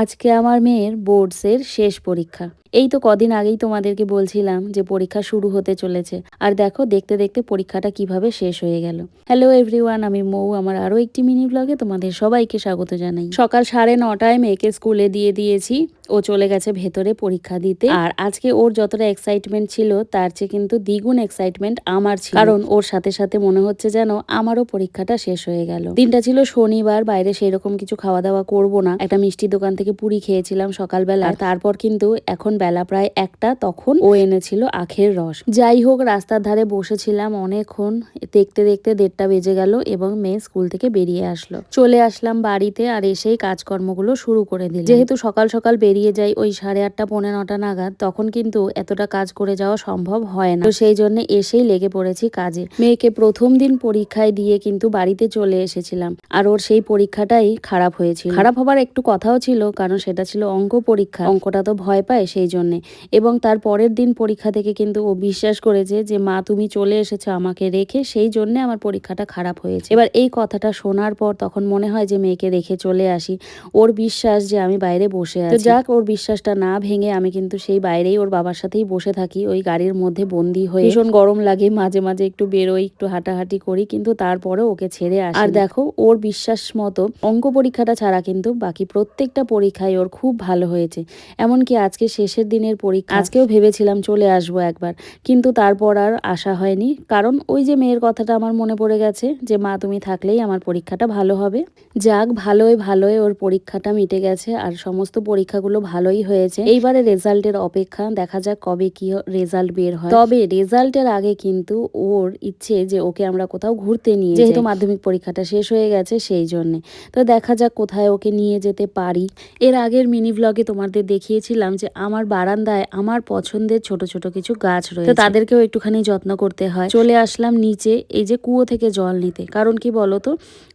আজকে আমার মেয়ের বোর্ডসের শেষ পরীক্ষা। এই তো কদিন আগেই তোমাদেরকে বলছিলাম যে পরীক্ষা শুরু হতে চলেছে। আর দেখো দেখতে দেখতে পরীক্ষাটা কিভাবে শেষ হয়ে গেল। হ্যালো এভরিওয়ান, আমি মৌ। আমার আরও একটি মিনি ব্লগে তোমাদের সবাইকে স্বাগত জানাই। সকাল 9:30 মেয়েকে স্কুলে দিয়ে দিয়েছি। ও চলে গেছে ভেতরে পরীক্ষা দিতে। আর আজকে ওর যতটা এক্সাইটমেন্ট ছিল তার চেয়ে কিন্তু দ্বিগুণ এক্সাইটমেন্ট আমার ছিল, কারণ ওর সাথে সাথে মনে হচ্ছে যেন আমারও পরীক্ষাটা শেষ হয়ে গেল। দিনটা ছিল শনিবার, বাইরে সেরকম কিছু খাওয়া দাওয়া করবো না, একটা মিষ্টি দোকান থেকে পুরি খেয়েছিলাম সকালবেলা। তারপর কিন্তু এখন বেলা প্রায় 1টা, তখন ও এনেছিল আখের রস। যাই হোক, রাস্তার ধারে বসেছিলাম অনেকক্ষণ, দেখতে দেখতে 1:30 বেজে গেল এবং মেয়ে স্কুল থেকে বেরিয়ে আসলো। চলে আসলাম বাড়িতে আর এসেই কাজকর্মগুলো শুরু করে দিলাম। যেহেতু সকাল সকাল বেরিয়ে যাই ওই 8:30 পৌনে 9টা নাগাদ, তখন কিন্তু এতটা কাজ করে যাওয়া সম্ভব হয় না। তো সেই জন্য এসেই লেগে পড়েছি কাজে। মেয়েকে প্রথম দিন পরীক্ষায় দিয়ে কিন্তু বাড়িতে চলে এসেছিলাম, আর ওর সেই পরীক্ষাটাই খারাপ হয়েছিল। খারাপ হবার একটু কথাও ছিল, কারণ সেটা ছিল অঙ্ক পরীক্ষা। অঙ্কটা তো ভয় পায় সেই জন্যে। এবং তার পরের দিন পরীক্ষা থেকে কিন্তু ও বিশ্বাস করেছে যে মা তুমি চলে এসেছো আমাকে রেখে, সেই জন্য আমার পরীক্ষাটা খারাপ হয়েছে। এবার এই কথাটা শোনার পর তখন মনে হয় যে মেয়েকে রেখে চলে আসি। ওর বিশ্বাস যে আমি বাইরে বসে আছি। তো যাক, ওর বিশ্বাসটা না ভেঙে আমি কিন্তু সেই বাইরেই ওর বাবার সাথেই বসে থাকি, ওই গাড়ির মধ্যে বন্দি হয়ে। ভীষণ গরম লাগে, মাঝে মাঝে একটু বেরোই, একটু হাঁটাহাঁটি করি, কিন্তু তারপরে ওকে ছেড়ে আসি। আর দেখো, ওর বিশ্বাস মতো অঙ্ক পরীক্ষাটা ছাড়া কিন্তু বাকি প্রত্যেকটা পরীক্ষায় ওর খুব ভালো হয়েছে। এমনকি আজকে শেষের দিনের পরীক্ষা, আজকেও ভেবেছিলাম চলে আসবো একবার, কিন্তু তারপর আর আসা হয়নি, কারণ ওই যে মেয়ের কথাটা আমার মনে পড়ে গেছে যে মা তুমি থাকলেই আমার পরীক্ষাটা ভালো হবে। যাক, ভালোই ভালোই ওর পরীক্ষাটা মিটে গেছে আর সমস্ত পরীক্ষাগুলো ভালোই হয়েছে। এইবারে রেজাল্টের অপেক্ষা, দেখা যাক কবে কি রেজাল্ট বের হয়। তবে রেজাল্টের আগে কিন্তু ওর ইচ্ছে যে ওকে আমরা কোথাও ঘুরতে নিয়ে যাই, যেহেতু মাধ্যমিক পরীক্ষাটা শেষ হয়ে গেছে সেই জন্যে। তো দেখা যাক কোথায় ওকে নিয়ে যেতে পারি। এর আগের মিনি ব্লগে তোমাদের দেখিয়েছিলাম যে আমার বারান্দায় আমার পছন্দের ছোট ছোট কিছু গাছ রয়েছে, তো তাদেরকেও একটুখানি যত্ন করতে হয়। চলে আসলাম নিচে এই যে কুয়ো থেকে জল নিতে, কারণ কি বলতো,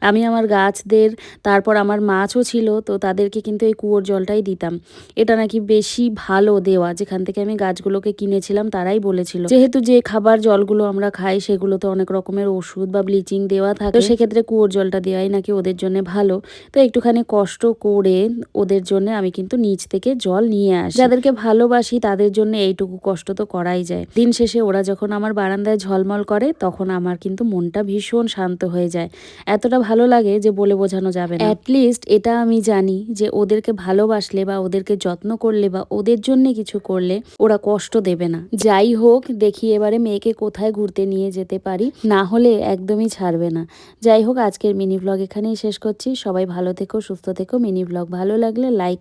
আমি আমার গাছদের, তারপর আমার মাছও ছিল, তো তাদেরকে কিন্তু এই কুয়োর জলটাই দিতাম। এটা নাকি বেশি ভালো দেওয়া, যেখান থেকে আমি গাছগুলোকে কিনেছিলাম তারাই বলেছিল, যেহেতু যে খাবার জলগুলো আমরা খাই সেগুলোতে অনেক রকমের ওষুধ বা ব্লিচিং দেওয়া থাকে, তো সেক্ষেত্রে কুয়োর জলটা দেওয়াই নাকি ওদের জন্য ভালো। তো একটুখানি কষ্ট করে ওদের জন্য আমি কিন্তু নিচ থেকে জল নিয়ে আসি। যাদেরকে ভালোবাসি তাদের জন্য এইটুকু কষ্ট তো করাই যায়। দিন শেষে ওরা যখন আমার বারান্দায় ঝলমল করে তখন আমার কিন্তু মনটা ভীষণ শান্ত হয়ে যায়। এতটা ভালো লাগে যে বলে বোঝানো যাবে না। অ্যাটলিস্ট এটা আমি জানি যে ওদেরকে ভালোবাসলে বা ওদেরকে যত্ন করলে বা ওদের জন্য কিছু করলে ওরা কষ্ট দেবে না। যাই হোক, দেখি এবারে মেয়েকে কোথায় ঘুরতে নিয়ে যেতে পারি, না হলে একদমই ছাড়বে না। যাই হোক, আজকের মিনি ব্লগ এখানেই শেষ করছি। সবাই ভালো থেকো, সুস্থ থেকো। মিনি ব্লগ ভালো লাগলে লাইক